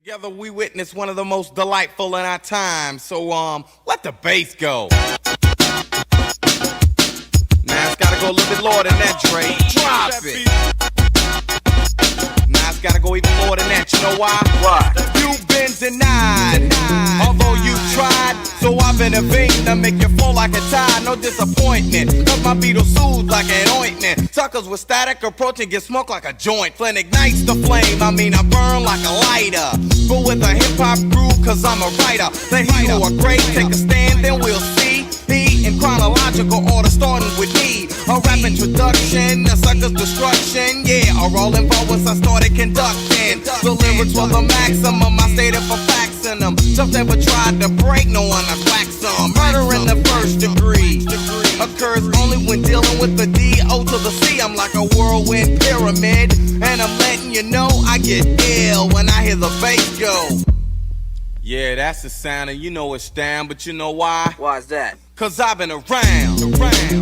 Together we witness one of the most delightful in our time. So let the bass go. Now it's gotta go a little bit lower than that, Dre. Drop it. Now it's gotta go even more than that. You know why? Why? You've been denied, although you've tried. So I've been intervened to make you flow like a tide. No disappointment, cause my beetle soothes like an ointment. Suckers with static approaching get smoked like a joint. Flint ignites the flame, I burn like a lighter. But with a hip-hop groove, cause I'm a writer. The he who are great, take a stand, then we'll see. He in chronological order, starting with me. A rap introduction, a sucker's destruction. Yeah, a rolling ball once I started conducting. The lyrics were the maximum, I stated for facts in them. Just never tried to break, no one to wax some. Murder in the first degree occurs only when dealing with the D-O to the C. I'm like a whirlwind pyramid, and I'm letting you know I get ill when I hear the bass go. Yeah, that's the sound, and you know it's down, but you know why? Why is that? Cause I've been around,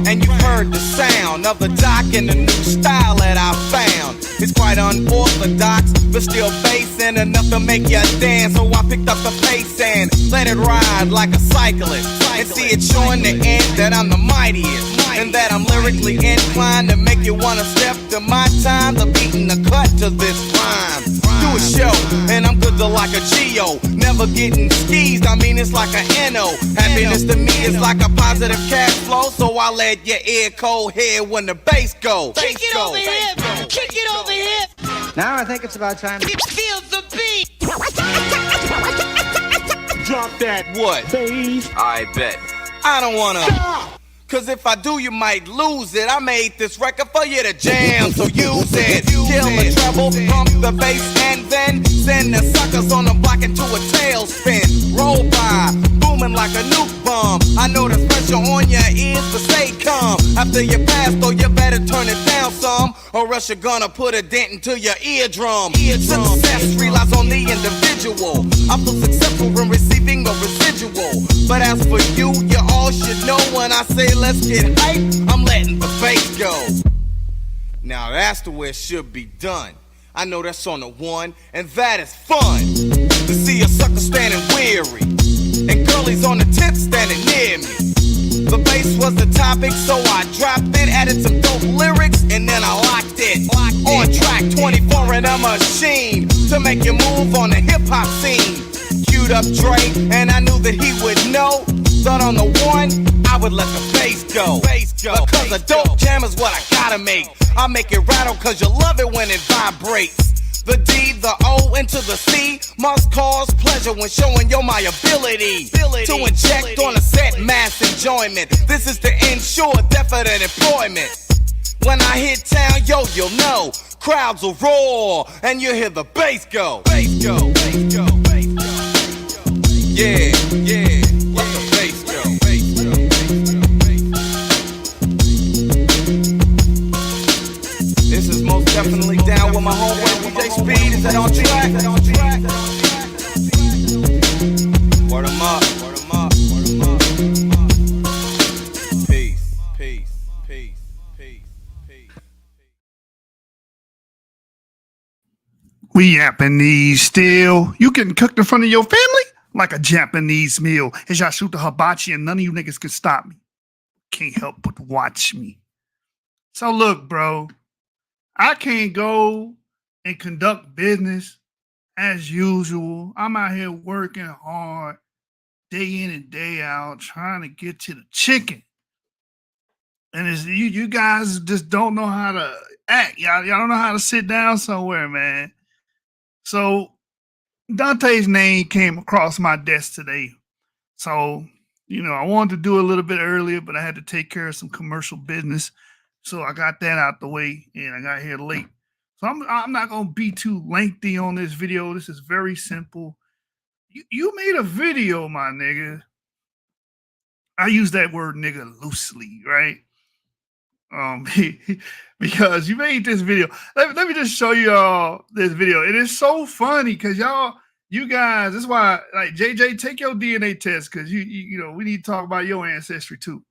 and you've heard the sound of the doc and the new style that I found. It's quite unorthodox, but still bassing enough to make you dance. So I picked up the pace and let it ride like a cyclist. And see it showing the end that I'm the mightiest, and that I'm lyrically inclined to make you wanna step to my time. The beating the cut to this rhyme. Do a show, and I'm good to like a Geo. Never getting skeezed, it's like an NO. Happiness to me is like a positive cash flow, so I let your ear cold hear when the bass go. Kick it over here, kick it over here. Now I think it's about time to feel the beat. Drop that what? bass. I bet. I don't wanna. Cause if I do, you might lose it. I made this record for you to jam, so use it. Kill the treble, pump the bass, and then send the suckers on the block into a tailspin. Roll by, booming like a nuke bomb. I know the pressure on your ears, but stay calm. After you pass, though, you better turn it down some, or else you're gonna put a dent into your eardrum. Success relies on the individual. I feel successful when receiving a residual. But as for you all should know when I say let's get hype, I'm letting the bass go. Now that's the way it should be done. I know that's on the one, and that is fun. To see a sucker standing weary, and girlies on the tip standing near me. The bass was the topic, so I dropped it, added some dope lyrics, and then I locked it. On track 24 in a machine, to make you move on the hip-hop scene. Queued up Dre, and I knew that he would know. But on the one, I would let the bass go. Because a dope jam is what I gotta make. I make it rattle cause you love it when it vibrates. The D, the O, into the C must cause pleasure when showing you my ability to inject on a set mass enjoyment. This is to ensure definite employment. When I hit town, yo, you'll know. Crowds will roar, and you'll hear the bass go. Yeah, yeah, let the bass go. This is most definitely down with my homeboy DJ Speed. Is that on track? Word 'em up, word 'em up, word 'em up. Peace, peace, peace, peace, peace. We Japanese still. You getting cooked in front of your family? Like a Japanese meal. As y'all shoot the hibachi and none of you niggas can stop me. Can't help but watch me. So look, bro. I can't go and conduct business as usual. I'm out here working hard, day in and day out, trying to get to the chicken. And it's, you guys just don't know how to act. Y'all don't know how to sit down somewhere, man. So Dante's name came across my desk today. So, I wanted to do a little bit earlier, but I had to take care of some commercial business. So I got that out the way, and I got here late. So I'm not going to be too lengthy on this video. This is very simple. You made a video, my nigga. I use that word nigga loosely, right? Because you made this video. Let me just show you all this video. It is so funny because you guys, that's why, like, JJ, take your DNA test because you we need to talk about your ancestry too.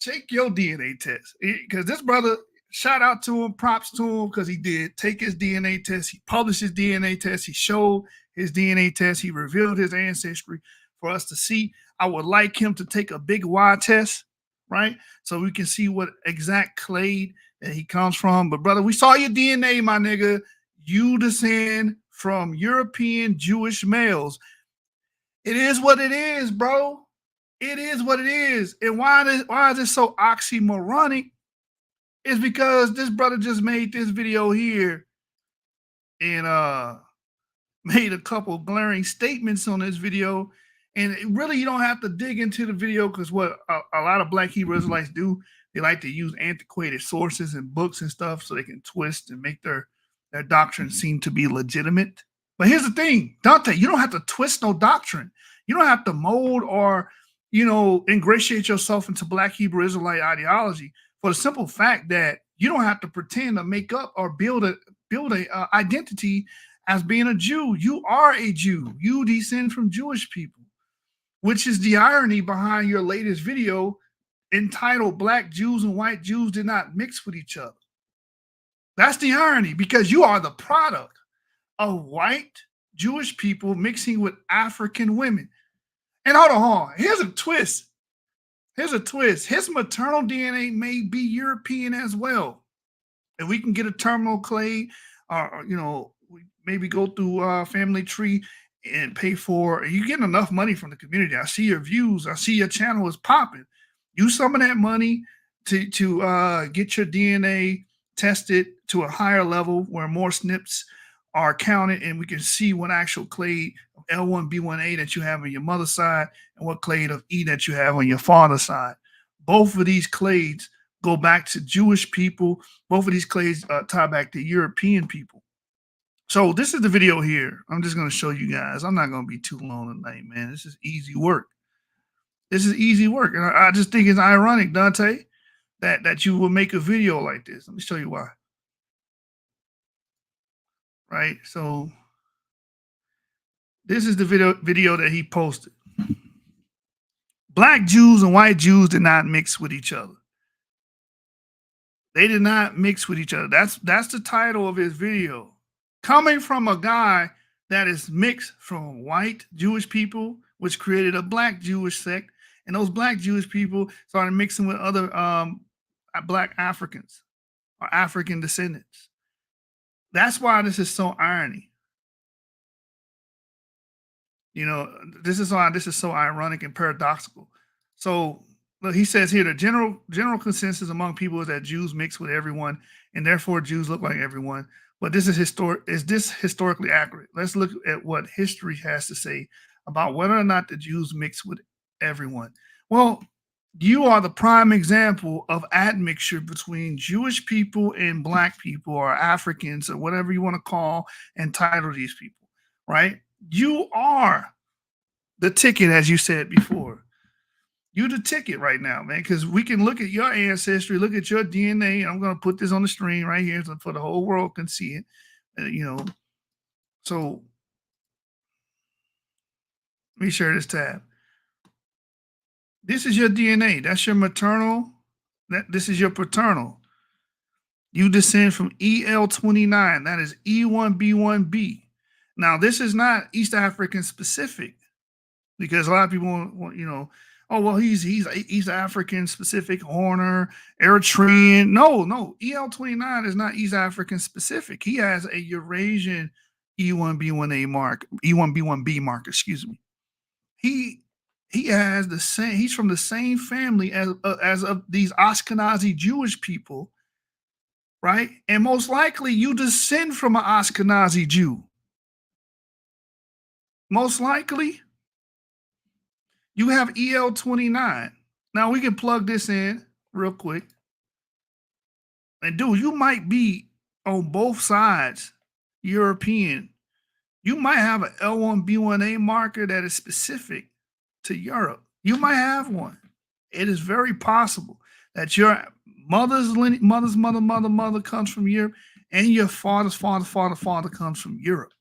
Take your DNA test because this brother shout out to him, props to him, because he did take his DNA test. He published his DNA test. He showed his DNA test. He revealed his ancestry for us to see. I would like him to take a big Y test, right? So we can see what exact clade that he comes from. But brother, we saw your DNA, my nigga. You descend from European Jewish males. It is what it is, bro. It is what it is. And why is it so oxymoronic? It's because this brother just made this video here and made a couple glaring statements on this video. And really, you don't have to dig into the video, because what a lot of Black Hebrew Israelites do, they like to use antiquated sources and books and stuff so they can twist and make their doctrine seem to be legitimate. But here's the thing, Dante, you don't have to twist no doctrine. You don't have to mold or, ingratiate yourself into Black Hebrew Israelite ideology, for the simple fact that you don't have to pretend to make up or build a identity as being a Jew. You are a Jew. You descend from Jewish people, which is the irony behind your latest video entitled Black Jews and White Jews Did Not Mix with Each Other. That's the irony, because you are the product of white Jewish people mixing with African women. And hold on. Here's a twist. His maternal DNA may be European as well. And we can get a terminal clade, or maybe go through family tree and pay for. You getting enough money from the community. I see your views. I see your channel is popping. Use some of that money to get your DNA tested to a higher level where more SNPs are counted, and we can see what actual clade of L1B1A that you have on your mother's side and what clade of E that you have on your father's side. Both of these clades go back to Jewish people. Both of these clades tie back to European people. So this is the video here. I'm just going to show you guys. I'm not going to be too long tonight, man. This is easy work. And I just think it's ironic, Dante, that you will make a video like this. Let me show you why. Right, so this is the video that he posted. Black Jews and white Jews did not mix with each other. They did not mix with each other. That's the title of his video. Coming from a guy that is mixed from white Jewish people, which created a Black Jewish sect, and those Black Jewish people started mixing with other Black Africans or African descendants. That's why this is so irony. This is why this is so ironic and paradoxical. So look, he says here, the general consensus among people is that Jews mix with everyone, and therefore Jews look like everyone. But this is historically accurate? Let's look at what history has to say about whether or not the Jews mix with everyone. Well, you are the prime example of admixture between Jewish people and Black people, or Africans, or whatever you want to call and title these people, right? You are the ticket, as you said before. You're the ticket right now, man, because we can look at your ancestry, look at your DNA. I'm going to put this on the screen right here so for the whole world can see it. So let me share this tab. This is your DNA. That's your maternal. This is your paternal. You descend from EL29. That is E1B1B. Now, this is not East African specific, because a lot of people want, oh, well, he's East African specific, Horner, Eritrean. No, EL29 is not East African specific. He has a Eurasian E1B1A mark, E1B1B mark, excuse me. He has the same. He's from the same family as of these Ashkenazi Jewish people, right? And most likely, you descend from an Ashkenazi Jew. Most likely, you have EL29. Now we can plug this in real quick, and dude, you might be on both sides European. You might have an L1B1A marker that is specific to Europe. You might have one. It is very possible that your mother's mother comes from Europe, and your father's father comes from Europe.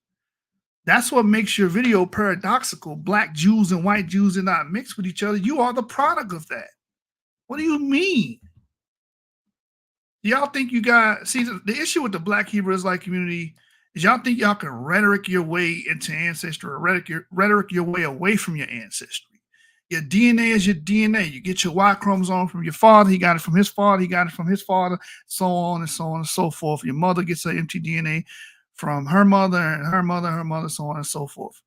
That's what makes your video paradoxical. Black Jews and white Jews did not mix with each other. You are the product of that. What do you mean? Do y'all think you got, see, the issue with the Black Hebrew Israelite community is y'all think y'all can rhetoric your way into ancestry or rhetoric your way away from your ancestry. Your DNA is your DNA. You get your Y chromosome from your father. He got it from his father. He got it from his father, so on and so on and so forth. Your mother gets her empty DNA from her mother and her mother, so on and so forth.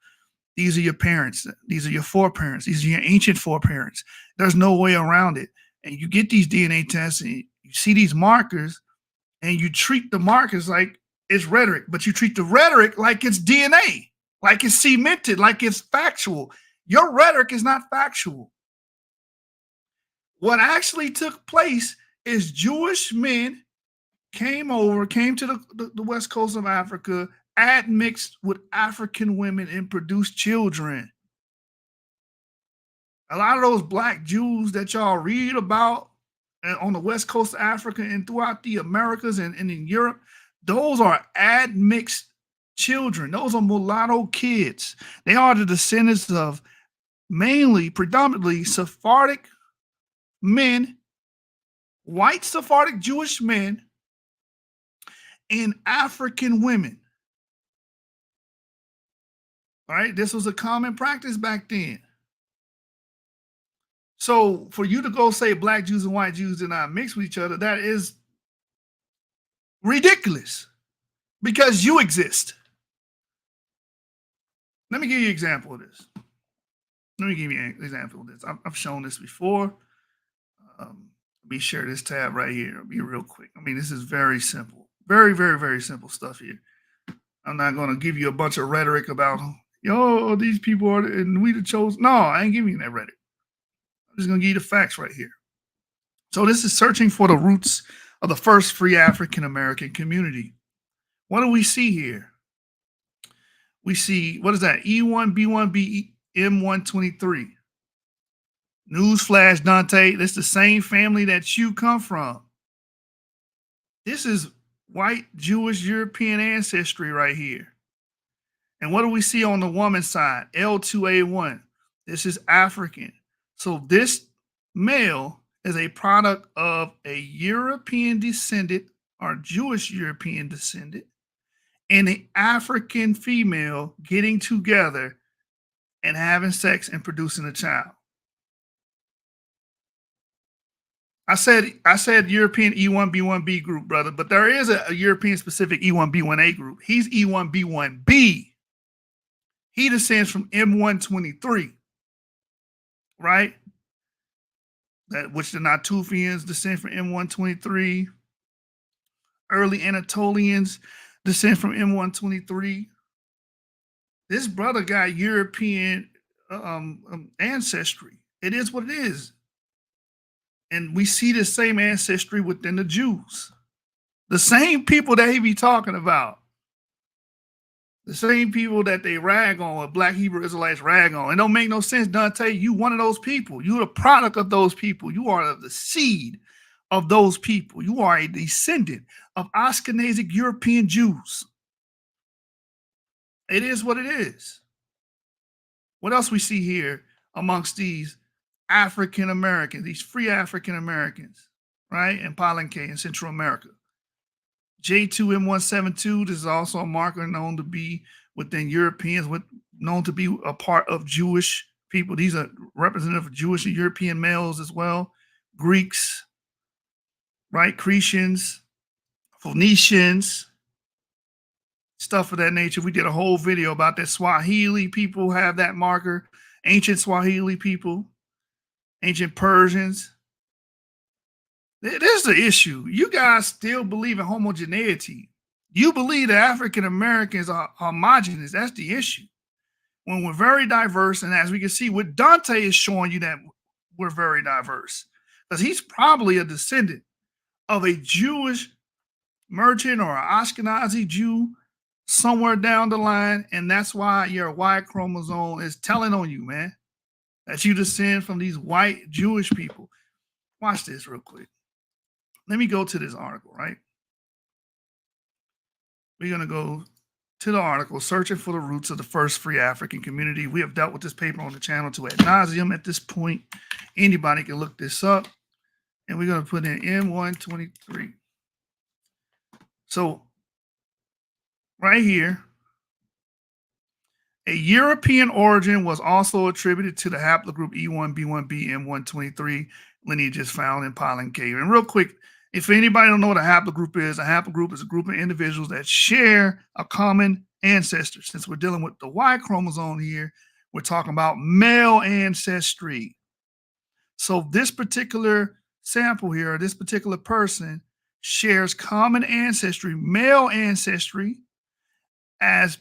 These are your parents. These are your foreparents. These are your ancient foreparents. There's no way around it. And you get these DNA tests and you see these markers and you treat the markers like it's rhetoric, but you treat the rhetoric like it's DNA, like it's cemented, like it's factual. Your rhetoric is not factual. What actually took place is Jewish men came to the west coast of Africa, admixed with African women and produced children. A lot of those black Jews that y'all read about on the west coast of Africa and throughout the Americas and in Europe, those are admixed children. Those are mulatto kids. They are the descendants of predominantly Sephardic men, white Sephardic Jewish men, and African women. All right, this was a common practice back then. So for you to go say black Jews and white Jews did not mix with each other, that is ridiculous because you exist. Let me give you an example of this. I've shown this before. Let me share this tab right here. It'll be real quick. I mean, this is very simple. Very, very, very simple stuff here. I'm not going to give you a bunch of rhetoric about, these people are, and we the chosen. No, I ain't giving you that rhetoric. I'm just going to give you the facts right here. So this is searching for the roots of the first free African American community. What do we see here? We see, what is that? E1B1B M123. Newsflash, Dante, that's the same family that you come from. This is white, Jewish, European ancestry right here. And what do we see on the woman's side? L2A1. This is African. So this male is a product of a European descendant or Jewish European descendant and an African female getting together and having sex and producing a child. I said European E1B1B group, brother, but there is a European specific E1B1A group. He's E1B1B. He descends from M123, right? Which the Natufians descend from M123. Early Anatolians descend from M123. This brother got European ancestry. It is what it is. And we see the same ancestry within the Jews. The same people that he be talking about. The same people that they rag on, what black Hebrew Israelites rag on. It don't make no sense, Dante. You one of those people. You're the product of those people. You are the seed of those people. You are a descendant of Ashkenazic European Jews. It is what it is. What else we see here amongst these African Americans, these free African Americans, right? And Palenque in Central America. J2M172, this is also a marker known to be within Europeans, known to be a part of Jewish people. These are representative of Jewish and European males as well. Greeks, right? Cretians, Phoenicians, stuff of that nature. We did a whole video about that. Swahili people have that marker. Ancient Swahili people, ancient Persians. This is the issue. You guys still believe in homogeneity. You believe that African Americans are homogenous. That's the issue. When we're very diverse, and as we can see, what Dante is showing you that we're very diverse. Because he's probably a descendant of a Jewish merchant or an Ashkenazi Jew somewhere down the line, and that's why your Y chromosome is telling on you, man, that you descend from these white Jewish people. Watch this real quick. Let me go to this article, right? We're going to go to the article, Searching for the Roots of the First Free African Community. We have dealt with this paper on the channel to ad nauseum at this point. Anybody can look this up. And we're going to put in M123. So right here, a European origin was also attributed to the haplogroup E1B1B M123 lineages found in pollen cave. And real quick, if anybody don't know what a haplogroup is a group of individuals that share a common ancestor. Since we're dealing with the Y chromosome here, we're talking about male ancestry. So this particular sample here, this particular person shares common ancestry, male ancestry, as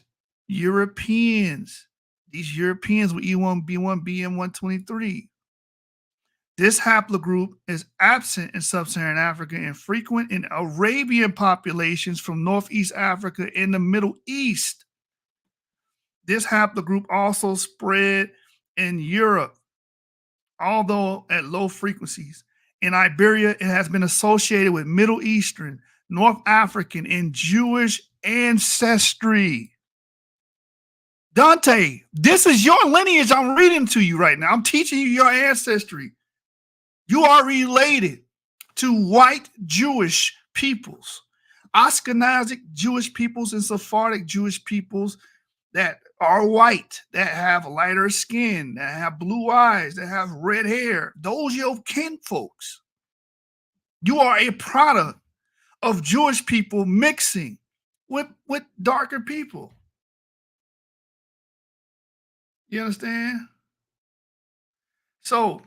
Europeans. These Europeans with E1B1, BM123. This haplogroup is absent in sub-Saharan Africa and frequent in Arabian populations from Northeast Africa and the Middle East. This haplogroup also spread in Europe, although at low frequencies. In Iberia, it has been associated with Middle Eastern, North African, and Jewish ancestry. Dante, this is your lineage I'm reading to you right now. I'm teaching you your ancestry. You are related to white Jewish peoples, Ashkenazic Jewish peoples and Sephardic Jewish peoples that are white, that have lighter skin, that have blue eyes, that have red hair. Those your kin folks. You are a product of Jewish people mixing with darker people. You understand? So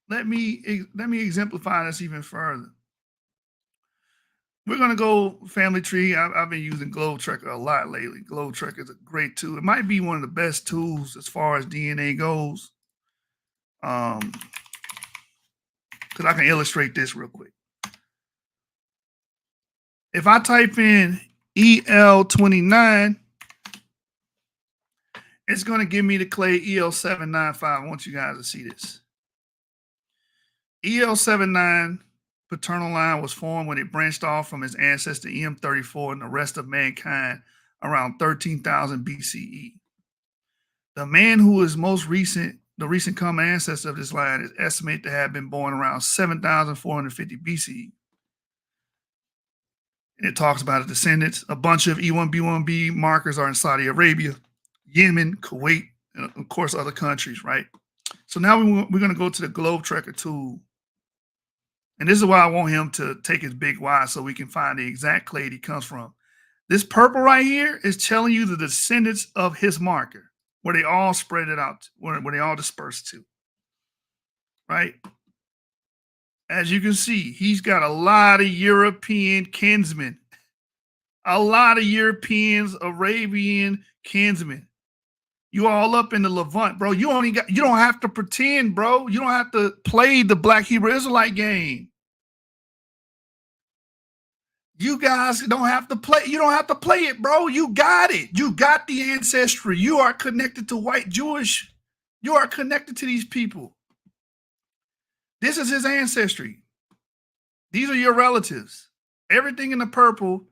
let me exemplify this even further. We're going to go family tree. I've been using GlobeTrekker a lot lately. GlobeTrekker is a great tool. It might be one of the best tools as far as DNA goes. Because I can illustrate this real quick. If I type in EL29, it's going to give me the clade EL795. I want you guys to see this. EL79 paternal line was formed when it branched off from its ancestor EM34 and the rest of mankind around 13,000 BCE. The man who is the recent common ancestor of this line is estimated to have been born around 7,450 BCE. And it talks about the descendants. A bunch of E1B1B markers are in Saudi Arabia, Yemen, Kuwait, and of course other countries, right? So now we're going to go to the GlobeTrekker tool. And this is why I want him to take his big Y so we can find the exact clade he comes from. This purple right here is telling you the descendants of his marker, where they all spread it out, where they all dispersed to, right? As you can see, he's got a lot of European kinsmen, a lot of Europeans, Arabian kinsmen. You all up in the Levant, bro. You don't have to pretend, bro. You don't have to play the Black Hebrew Israelite game. You guys don't have to play. You don't have to play it, bro. You got it. You got the ancestry. You are connected to white Jewish. You are connected to these people. This is his ancestry. These are your relatives. Everything in the purple.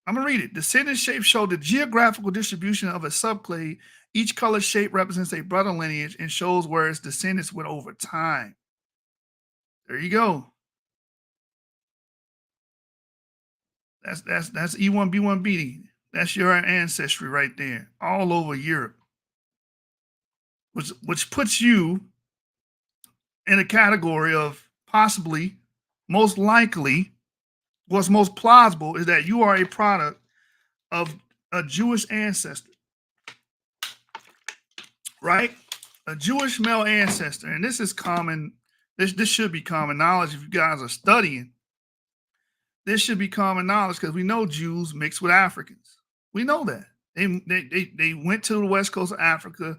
I'm going to read it. Descendant shapes show the geographical distribution of a subclade. Each color shape represents a brother lineage and shows where its descendants went over time. There you go. That's E1B1B. That's your ancestry right there, all over Europe, which puts you in a category of possibly, most likely, what's most plausible is that you are a product of a Jewish ancestor, right? A Jewish male ancestor, and this is common. This should be common knowledge if you guys are studying. This should be common knowledge because we know Jews mix with Africans. We know that. They went to the west coast of Africa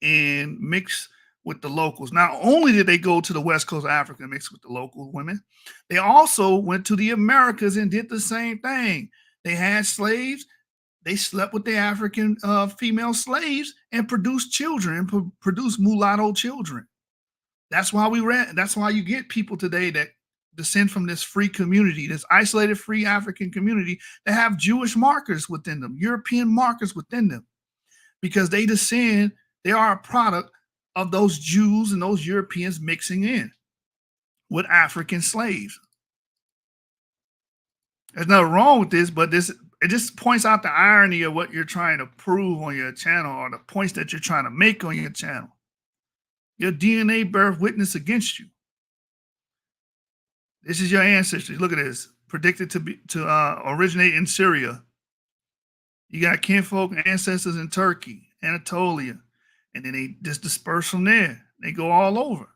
and mixed with the locals. Not only did they go to the west coast of Africa and mix with the local women, they also went to the Americas and did the same thing. They had slaves. They slept with the African female slaves and produced children and produced mulatto children. That's why that's why you get people today that descend from this free community, this isolated free African community that have Jewish markers within them, European markers within them, because they are a product of those Jews and those Europeans mixing in with African slaves. There's nothing wrong with this, but it just points out the irony of what you're trying to prove on your channel or the points that you're trying to make on your channel. Your DNA bears witness against you. This is your ancestry. Look at this. Predicted to originate in Syria. You got kinfolk ancestors in Turkey, Anatolia, and then they just disperse from there. They go all over.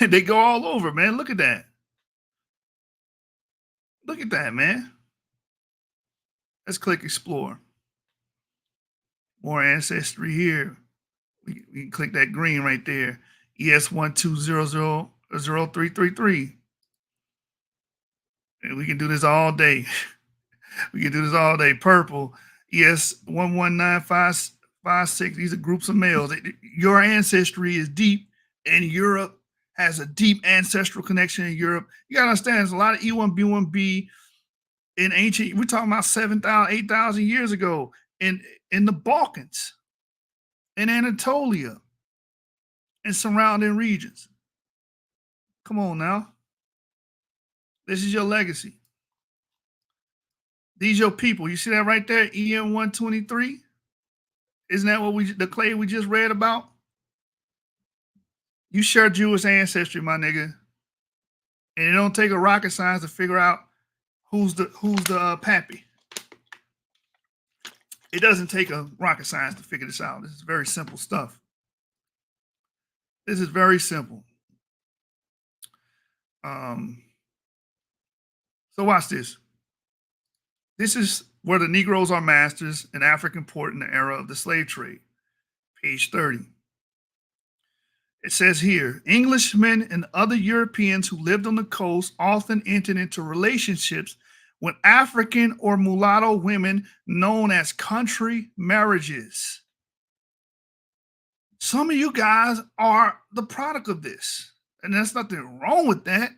They go all over, man. Look at that. Look at that, man. Let's click explore. More ancestry here. We can click that green right there. ES12000333. And we can do this all day. We can do this all day. Purple, ES119556. These are groups of males. Your ancestry is deep, and Europe has a deep ancestral connection in Europe. You got to understand, there's a lot of E1B1B in ancient, we're talking about 7,000, 8,000 years ago in the Balkans, in Anatolia, and surrounding regions. Come on now. This is your legacy. These your people. You see that right there? EN123. Isn't that what the clay we just read about? You share Jewish ancestry, my nigga. And it don't take a rocket science to figure out who's the pappy. It doesn't take a rocket science to figure this out. This is very simple stuff. This is very simple. So watch this. This is where the Negroes are masters in African port in the era of the slave trade. Page 30. It says here, Englishmen and other Europeans who lived on the coast often entered into relationships with African or mulatto women known as country marriages. Some of you guys are the product of this, and there's nothing wrong with that.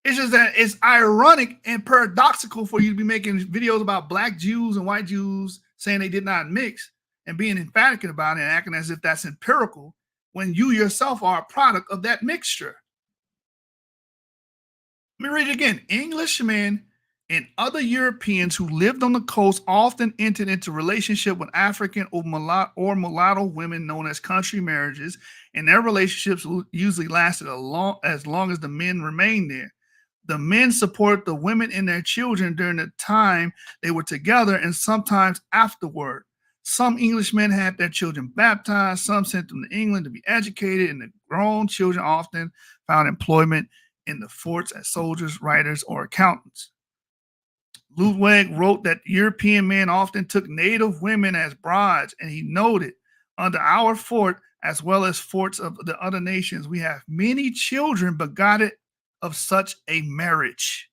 It's just that it's ironic and paradoxical for you to be making videos about Black Jews and white Jews saying they did not mix and being emphatic about it and acting as if that's empirical when you yourself are a product of that mixture. Let me read it again. Englishmen and other Europeans who lived on the coast often entered into relationship with African or mulatto women known as country marriages, and their relationships usually lasted as long as the men remained there. The men supported the women and their children during the time they were together and sometimes afterward. Some Englishmen had their children baptized, some sent them to England to be educated, and the grown children often found employment in the forts as soldiers, writers, or accountants. Ludwig wrote that European men often took native women as brides, and he noted, under our fort, as well as forts of the other nations, we have many children begotten of such a marriage.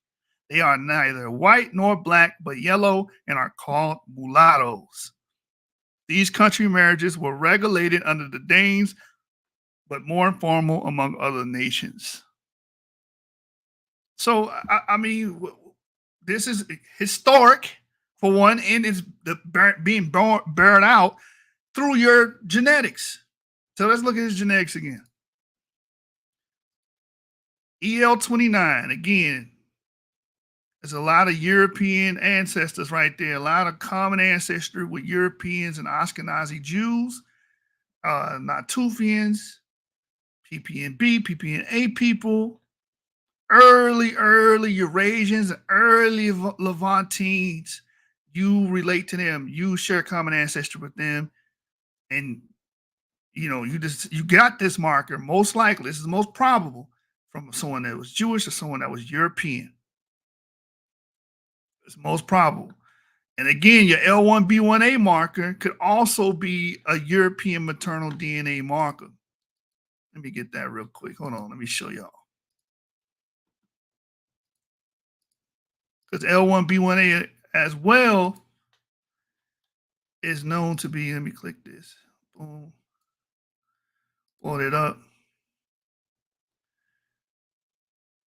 They are neither white nor black, but yellow and are called mulattoes. These country marriages were regulated under the Danes, but more informal among other nations. So, I mean, this is historic, for one, and it's being borne out through your genetics. So let's look at his genetics again. EL29, again, there's a lot of European ancestors right there, a lot of common ancestry with Europeans and Ashkenazi Jews, Natufians, PPNB, PPNA people, early Eurasians, early Levantines. You relate to them, you share common ancestry with them, and you got this marker, most likely, this is the most probable, from someone that was Jewish or someone that was European. It's most probable. And again, your L1B1A marker could also be a European maternal DNA marker. Let me get that real quick. Hold on, let me show y'all. Because L1B1A as well is known to be, let me click this. Boom. Pull it up.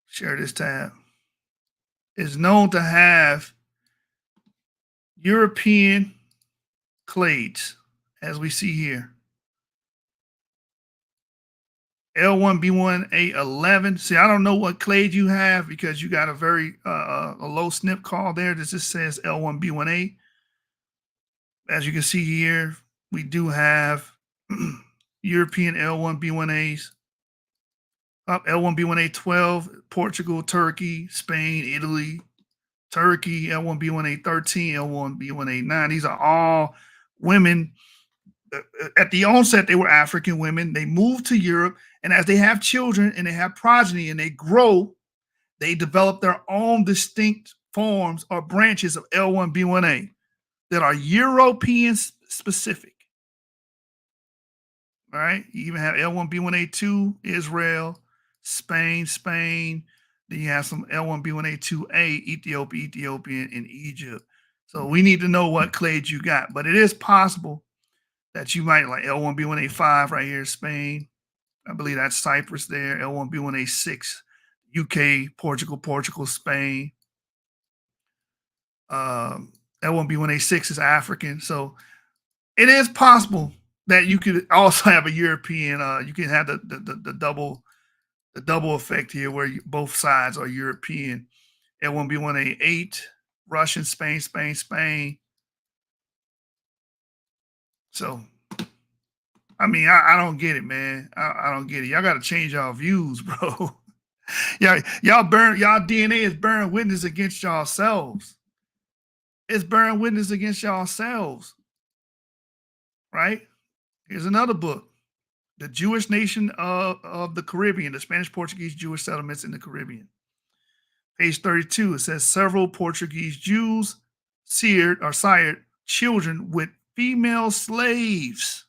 Share this tab. Is known to have European clades, as we see here. L1B1A11. See, I don't know what clade you have because you got a very a low SNP call there. This just says L1B1A. As you can see here, we do have European L1B1As. Up L1B1A12, Portugal, Turkey, Spain, Italy, Turkey, L1B1A13, L1B1A9. These are all women. At the onset, they were African women. They moved to Europe, and as they have children and they have progeny and they grow, they develop their own distinct forms or branches of L1B1A that are European specific. All right. You even have L1B1A2, Israel, Spain. Then you have some L1B1A2A, Ethiopian, and Egypt. So we need to know what clade you got. But it is possible that you might like L1B1A5 right here, Spain. I believe that's Cyprus there. L1B1A6, UK, Portugal, Spain. L1B1A6 is African. So it is possible that you could also have a European, you can have the double effect here where both sides are European. L1B1A8, Russian, Spain. So, I mean, I don't get it, man. I don't get it. Y'all got to change y'all views, bro. y'all DNA is bearing witness against yourselves. It's bearing witness against yourselves, right? Here's another book, The Jewish Nation of the Caribbean, the Spanish, Portuguese, Jewish settlements in the Caribbean. Page 32, it says several Portuguese Jews sired children with female slaves.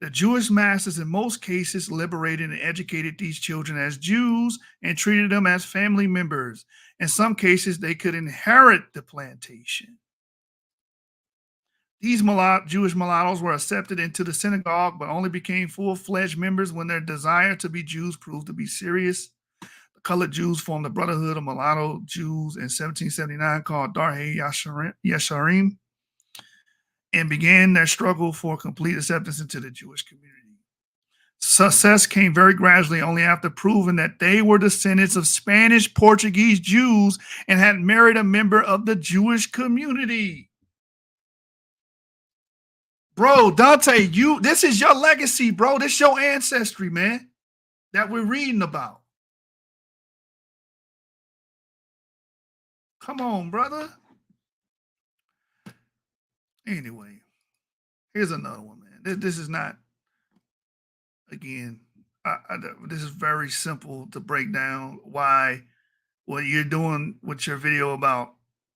The Jewish masters in most cases liberated and educated these children as Jews and treated them as family members. In some cases, they could inherit the plantation. These Jewish mulattoes were accepted into the synagogue, but only became full-fledged members when their desire to be Jews proved to be serious. The colored Jews formed the Brotherhood of Mulatto Jews in 1779 called Darhei Yesharim and began their struggle for complete acceptance into the Jewish community. Success came very gradually, only after proving that they were descendants of Spanish Portuguese Jews and had married a member of the Jewish community. Bro, Dante, this is your legacy, bro. This is your ancestry, man, that we're reading about. Come on, brother. Anyway, here's another one, man. This is not, again, this is very simple to break down why what you're doing with your video about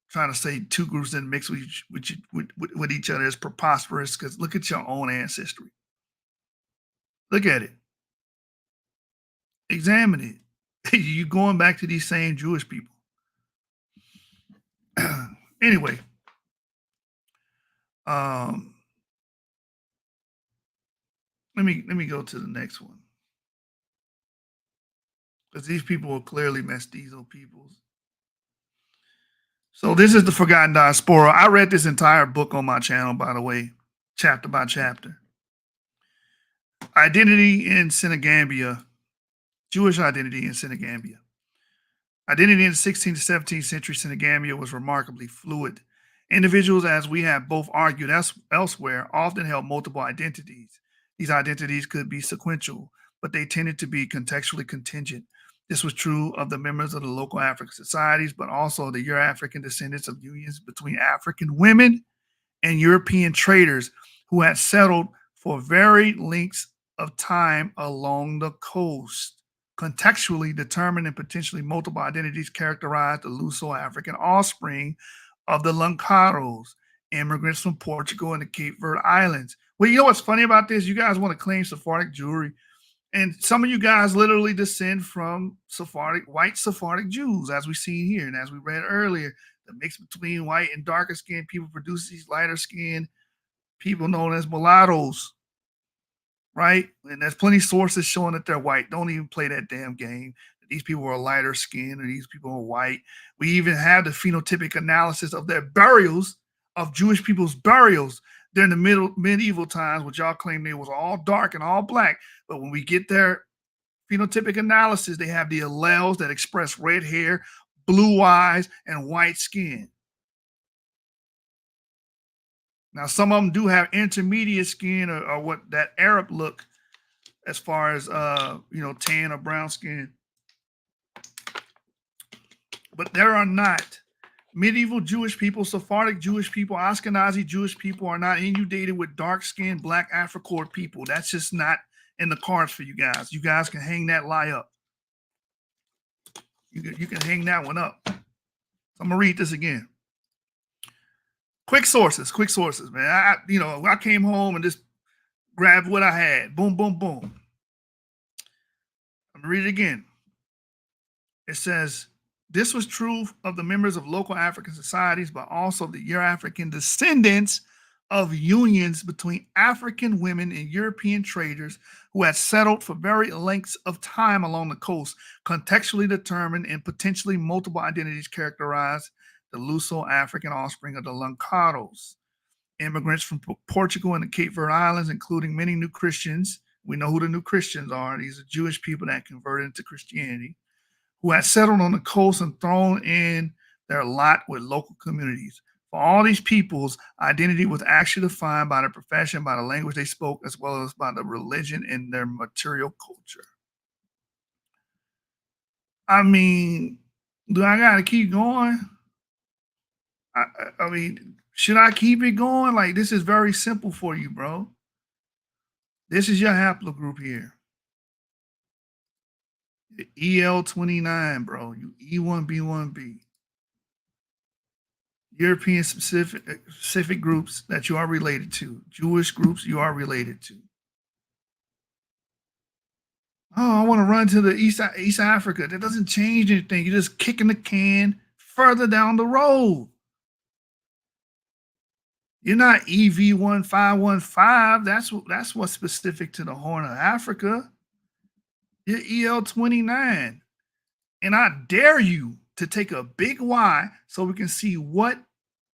trying to say two groups that mix with each other is preposterous, because look at your own ancestry. Look at it. Examine it. You're going back to these same Jewish people. Anyway. Let me go to the next one, because these people are clearly mestizo peoples. So this is the Forgotten Diaspora. I read this entire book on my channel, by the way, chapter by chapter. Identity in Senegambia, Jewish identity in Senegambia. Identity in the 16th to 17th century Senegambia was remarkably fluid. Individuals, as we have both argued elsewhere, often held multiple identities. These identities could be sequential, but they tended to be contextually contingent. This was true of the members of the local African societies, but also the Euro-African descendants of unions between African women and European traders who had settled for varied lengths of time along the coast. Contextually determined and potentially multiple identities characterized the Luso-African offspring of the Lancaros, immigrants from Portugal and the Cape Verde Islands. Well, you know what's funny about this? You guys want to claim Sephardic Jewry, and some of you guys literally descend from white Sephardic Jews, as we've seen here, and as we read earlier, the mix between white and darker skinned people produces these lighter skinned people known as mulattoes, right? And there's plenty of sources showing that they're white. Don't even play that damn game. These people are lighter skinned, or these people are white. We even have the phenotypic analysis of their burials, of Jewish people's burials during the medieval times, which y'all claim they was all dark and all black. But when we get there phenotypic analysis, they have the alleles that express red hair, blue eyes, and white skin. Now, some of them do have intermediate skin or what that Arab look as far as, tan or brown skin. But there are not. Medieval Jewish people, Sephardic Jewish people, Ashkenazi Jewish people are not inundated with dark-skinned black Afro-Cord people. That's just not in the cards for you guys. You guys can hang that lie up. You can hang that one up. So I'm gonna read this again. Quick sources, man. I came home and just grabbed what I had. Boom, boom, boom. I'm gonna read it again. It says, this was true of the members of local African societies, but also the Euro-African descendants of unions between African women and European traders who had settled for very lengths of time along the coast, contextually determined and potentially multiple identities characterized the Luso-African offspring of the Lancados. Immigrants from Portugal and the Cape Verde Islands, including many new Christians. We know who the new Christians are. These are Jewish people that converted into Christianity, who had settled on the coast and thrown in their lot with local communities. For all these peoples, identity was actually defined by their profession, by the language they spoke, as well as by the religion and their material culture. I mean, do I gotta keep going? I mean, should I keep it going? Like, this is very simple for you, bro. This is your haplogroup here. EL29, bro. You E1B1B. European specific groups that you are related to. Jewish groups you are related to. Oh, I want to run to the East Africa. That doesn't change anything. You're just kicking the can further down the road. You're not EV1515. That's what's specific to the Horn of Africa. You're EL29. And I dare you to take a big Y so we can see what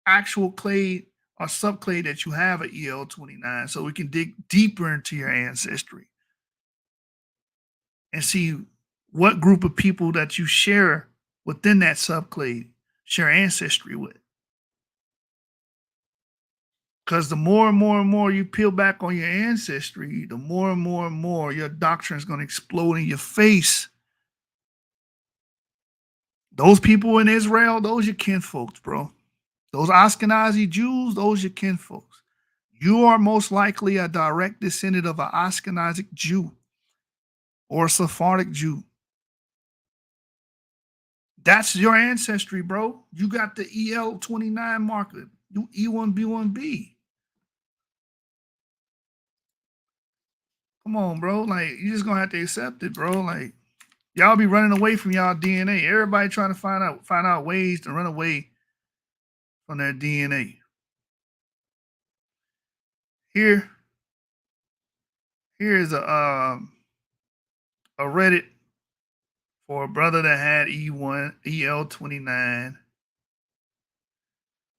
actual clade or subclade that you have at EL29, so we can dig deeper into your ancestry and see what group of people that you share within that subclade, share ancestry with. Because the more and more and more you peel back on your ancestry, the more and more your doctrine is going to explode in your face. Those people in Israel, those your kinfolks, bro. Those Ashkenazi Jews, those your kinfolks. You are most likely a direct descendant of an Ashkenazic Jew or a Sephardic Jew. That's your ancestry, bro. You got the EL29 marker. You E1B1B. Come on, bro. Like, you just gonna have to accept it, bro. Like, y'all be running away from y'all DNA. Everybody trying to find out ways to run away from their DNA. Here is a Reddit for a brother that had EL29.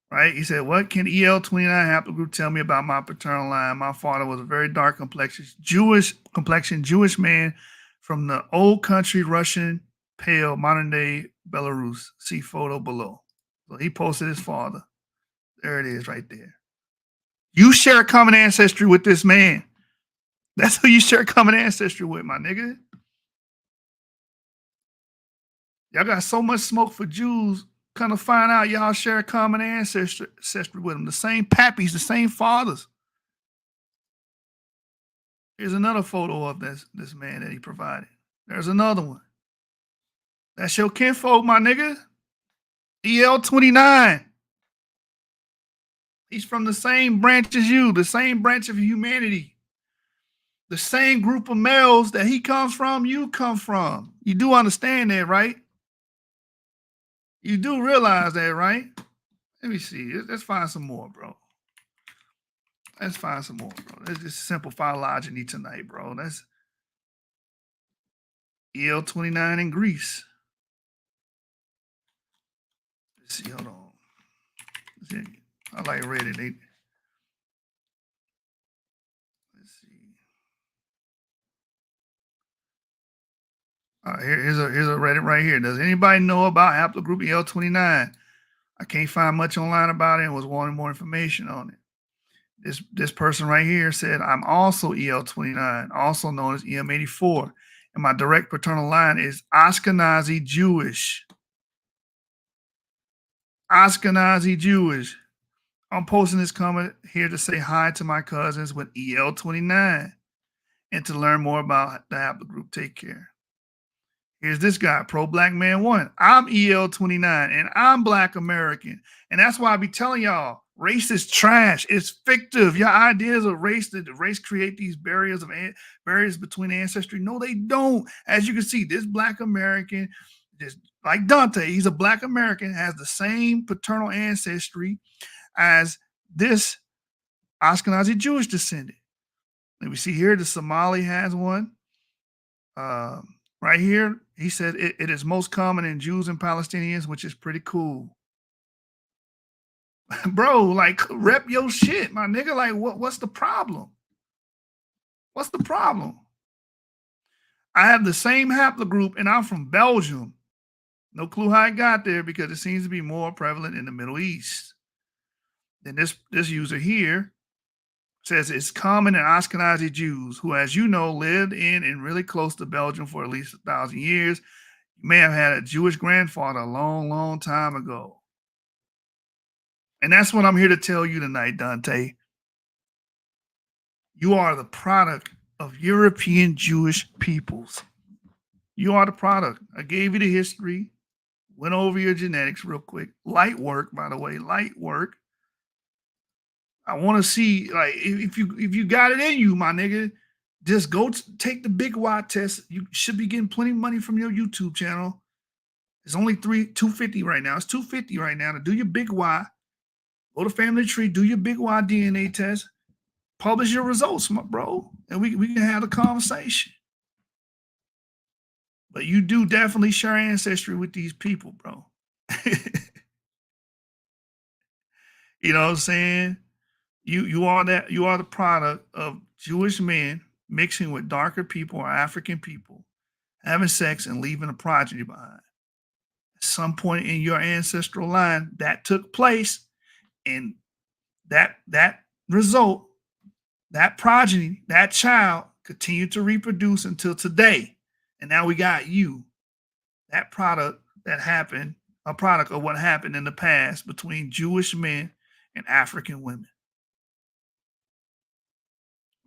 Right? He said, what can EL29 haplogroup tell me about my paternal line? My father was a very dark complexion Jewish man from the old country, Russian, pale, modern day Belarus. See photo below. So he posted his father. There it is right there. You share a common ancestry with this man. That's who you share common ancestry with, my nigga. Y'all got so much smoke for Jews. Kind of find out y'all share a common ancestry with them. The same pappies, the same fathers. Here's another photo of this man that he provided. There's another one. That's your kinfolk, my nigga. EL29. He's from the same branch as you, the same branch of humanity. The same group of males that he comes from, you come from. You do understand that, right? You do realize that, right? Let me see. Let's find some more, bro. Let's find some more, bro. Let's just simple phylogeny tonight, bro. That's EL29 in Greece. Let's see. Hold on. I like Reddit. Let's see. Here's a Reddit right here. Does anybody know about haplogroup EL29? I can't find much online about it and was wanting more information on it. This person right here said, I'm also EL29, also known as EM84, and my direct paternal line is Ashkenazi Jewish. Ashkenazi Jewish. I'm posting this comment here to say hi to my cousins with EL29 and to learn more about the haplogroup. Take care. Here's this guy, Pro Black Man 1. I'm EL29 and I'm Black American. And that's why I be telling y'all, race is trash. It's fictive. Your ideas of race, that the race create these barriers between ancestry. No, they don't. As you can see, this Black American, just like Dante, he's a Black American, has the same paternal ancestry as this Ashkenazi Jewish descendant. And we see here the Somali has one. Right here, he said it is most common in Jews and Palestinians, which is pretty cool. Bro, like, rep your shit, my nigga. Like, what's the problem? What's the problem? I have the same haplogroup, and I'm from Belgium. No clue how I got there because it seems to be more prevalent in the Middle East. Then this user here says it's common in Ashkenazi Jews who, as you know, lived in and really close to Belgium for at least 1,000 years. You may have had a Jewish grandfather a long, long time ago. And that's what I'm here to tell you tonight, Dante. You are the product of European Jewish peoples. You are the product. I gave you the history, went over your genetics real quick. Light work, by the way, light work. I want to see, like, if you got it in you, my nigga, just go take the Big Y test. You should be getting plenty of money from your YouTube channel. It's only $250 right now. It's $250 right now to do your Big Y. Go to Family Tree, do your Big Y DNA test, publish your results, my bro, and we can have a conversation. But you do definitely share ancestry with these people, bro. You know what I'm saying? You are the product of Jewish men mixing with darker people or African people, having sex and leaving a progeny behind. At some point in your ancestral line, that took place, and that result, that progeny, that child continued to reproduce until today. And now we got you, that product that happened, a product of what happened in the past between Jewish men and African women.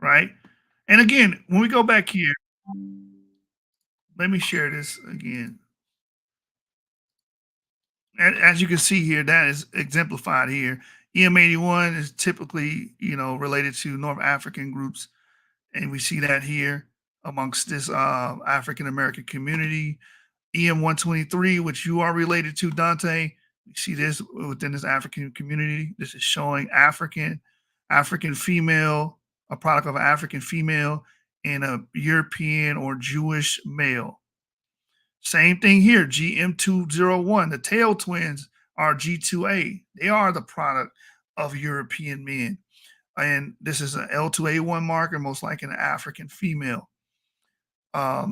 Right? And again, when we go back here, let me share this again. As you can see here, that is exemplified here. EM81 is typically, related to North African groups. And we see that here amongst this African-American community. EM123, which you are related to, Dante, we see this within this African community. This is showing African female, a product of an African female and a European or Jewish male. Same thing here, GM201. The tail twins are G2A. They are the product of European men. And this is an L2A1 marker, most likely an African female.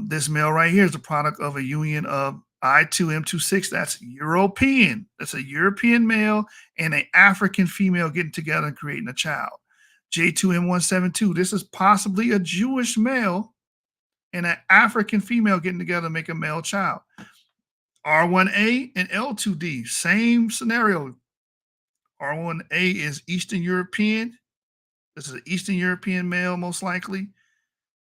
This male right here is the product of a union of I2M26. That's European. That's a European male and an African female getting together and creating a child. J2M172. This is possibly a Jewish male and an African female getting together to make a male child. R1A and L2D, same scenario. R1A is Eastern European. This is an Eastern European male, most likely,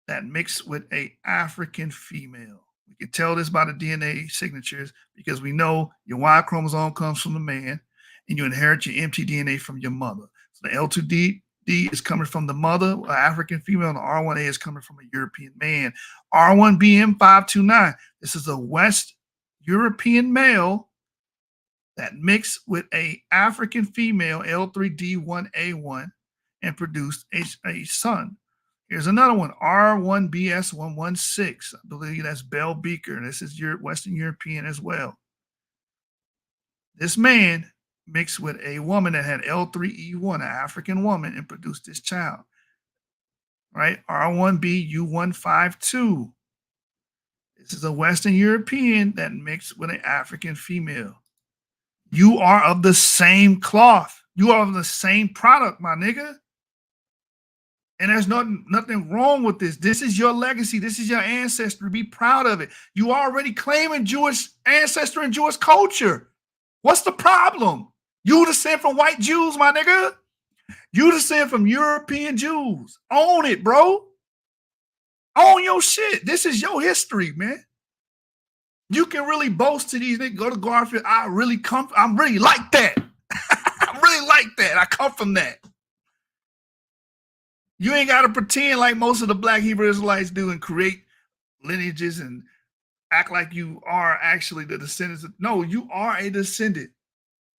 that mixed with an African female. We can tell this by the DNA signatures because we know your Y chromosome comes from the man and you inherit your mtDNA from your mother. So the L2D is coming from the mother, an African female, and the R1A is coming from a European man. R1BM529, this is a West European male that mixed with an African female, L3D1A1, and produced a son. Here's another one, R1BS116. I believe that's Bell Beaker. This is Western European as well. This man mixed with a woman that had L3E1, an African woman, and produced this child. Right? R1BU152 This is a Western European that mixed with an African female. You are of the same cloth. You are of the same product, my nigga. And there's nothing wrong with this. This is your legacy. This is your ancestry. Be proud of it. You already claiming Jewish ancestry and Jewish culture. What's the problem? You descend from white Jews, my nigga. You descend from European Jews. Own it, bro. Own your shit. This is your history, man. You can really boast to these niggas. Go to Garfield. I'm really like that. I'm really like that. I come from that. You ain't got to pretend like most of the Black Hebrew Israelites do and create lineages and act like you are actually the descendants. No, you are a descendant,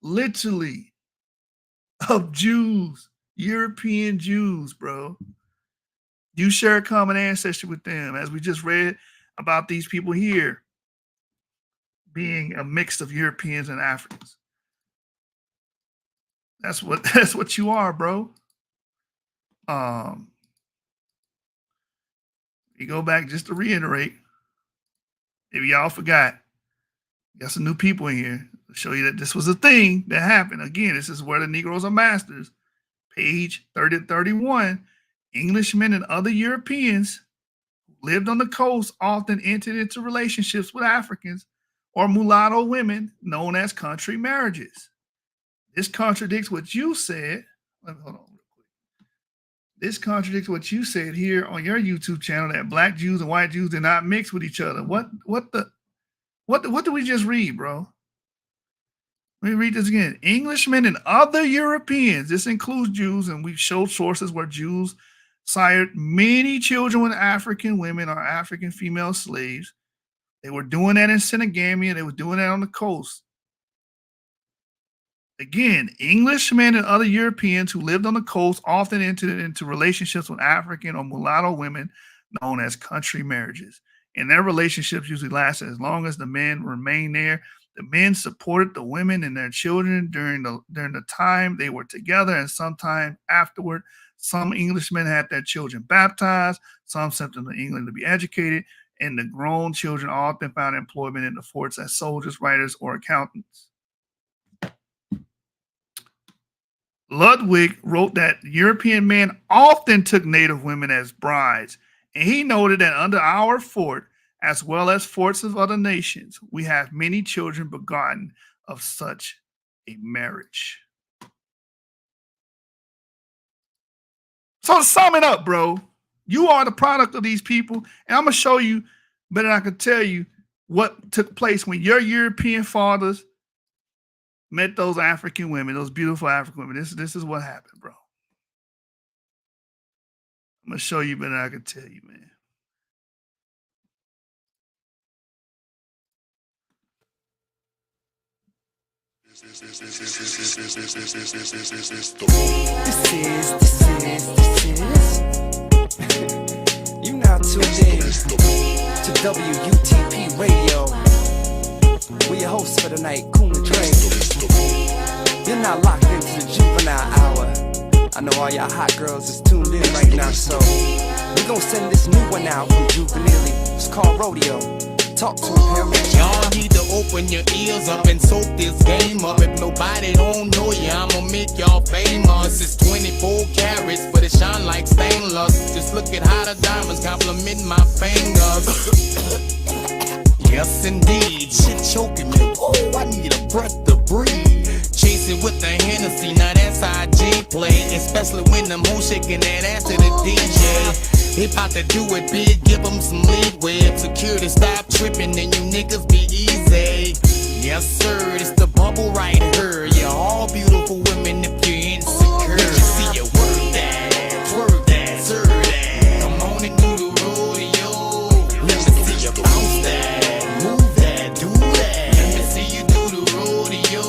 literally, of Jews, European Jews, bro. You share a common ancestry with them, as we just read about these people here being a mix of Europeans and Africans. That's what you are, bro. You go back just to reiterate, if y'all forgot, got some new people in here to show you that this was a thing that happened. Again, this is where the Negroes are masters. Page 30-31. Englishmen and other Europeans who lived on the coast often entered into relationships with Africans or mulatto women known as country marriages. This contradicts what you said. Hold on. This contradicts what you said here on your YouTube channel that Black Jews and white Jews did not mix with each other. What did we just read, bro? Let me read this again. Englishmen and other Europeans, this includes Jews, and we've showed sources where Jews sired many children with African women or African female slaves. They were doing that in Senegamia. They were doing that on the coast. Again, Englishmen and other Europeans who lived on the coast often entered into relationships with African or mulatto women known as country marriages. And their relationships usually lasted as long as the men remained there. The men supported the women and their children during the time they were together, and sometime afterward. Some Englishmen had their children baptized, some sent them to England to be educated, and the grown children often found employment in the forts as soldiers, writers, or accountants. Ludwig wrote that European men often took native women as brides, and he noted that under our fort, as well as forts of other nations, we have many children begotten of such a marriage. So to sum it up, bro, you are the product of these people, and I'm going to show you better than I can tell you what took place when your European fathers met those African women, those beautiful African women. This is what happened, bro. I'm going to show you better than I can tell you, man. This is You now tuned in to WUTP Radio. We your hosts for the night, Cool and Dre. You're not locked into the juvenile hour. I know all y'all hot girls is tuned in right now, so we gon' send this new one out from Juvenile. It's called Rodeo. Talk to him. Y'all need to open your ears up and soak this game up. If nobody don't know you, I'ma make y'all famous. It's 24 carats, but it shine like stainless. Just look at how the diamonds compliment my fingers. Yes, indeed. Shit choking me. Oh, I need a breath to breathe. Chase it with the Hennessy, now that's IG play. Especially when them hoes shaking that ass to the DJ. They bout to do it big, give them some leeway. If security stop tripping, then you niggas be easy. Yes, sir, it's the bubble right here. You're all beautiful women if you're insecure. Let you see your work that, twerk that, serve that. Come on and do the rodeo. Let me see you bounce that, move that, do that. Let me see you do the rodeo.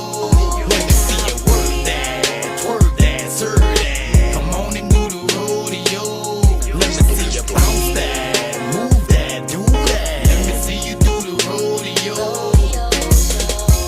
Let me see you work that, twerk that, serve that. Come on and do the rodeo. Let me see you bounce that, move that, do that. Let me see you do the rodeo.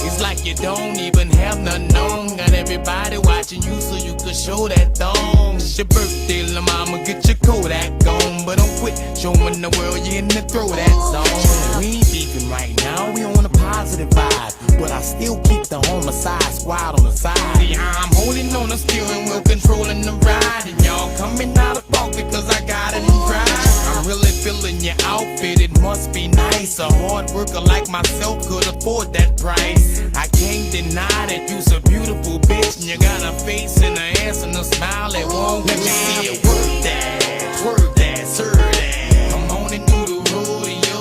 It's like you don't even have nothing on. Got everybody watching you so you can show that thong. It's your birthday, la mama, get your Kodak on. But don't quit showing the world you in the throw that zone. We ain't beefing right now, we on a positive vibe, but I still keep the homicide squad on the side. See, I'm holding on the steering wheel, controlling the ride, and y'all coming out of fault because I got it in pride. I'm really feeling your outfit, it must be nice. A hard worker like myself could afford that price. I can't deny that you's a beautiful bitch, and you got a face and an ass and a smile that won't let me see you work that, serve that. Come on and do the rodeo.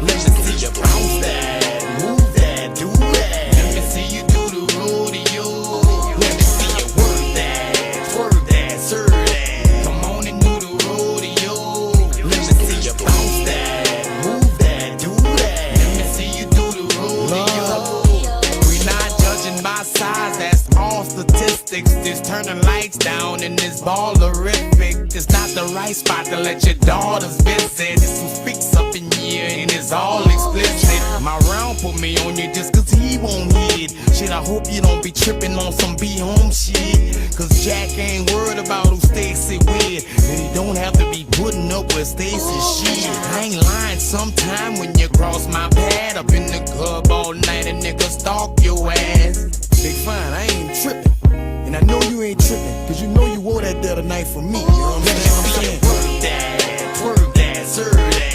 Let me see you bounce that, move that, do that. Let me see you do the rodeo. Let me see you work that, serve that. Come on and do the rodeo. Let me see you bounce that, move that, do that. Let me see you do the rodeo. We not judging by size, that's all statistics. Just turning lights down in this ballerific. It's not the right spot to let your daughters visit. It's some freaks up in here and it's all explicit. My round put me on you just cause he won't hit. Shit, I hope you don't be tripping on some be home shit. Cause Jack ain't worried about who Stacy with. And he don't have to be putting up with Stacy's shit. I ain't lying, sometime when you cross my path up in the club all night, a nigga stalk your ass. Big fine, I ain't tripping. And I know you ain't tripping, cause you know you wore that the other night for me. You know what I'm saying? Work that, serve that.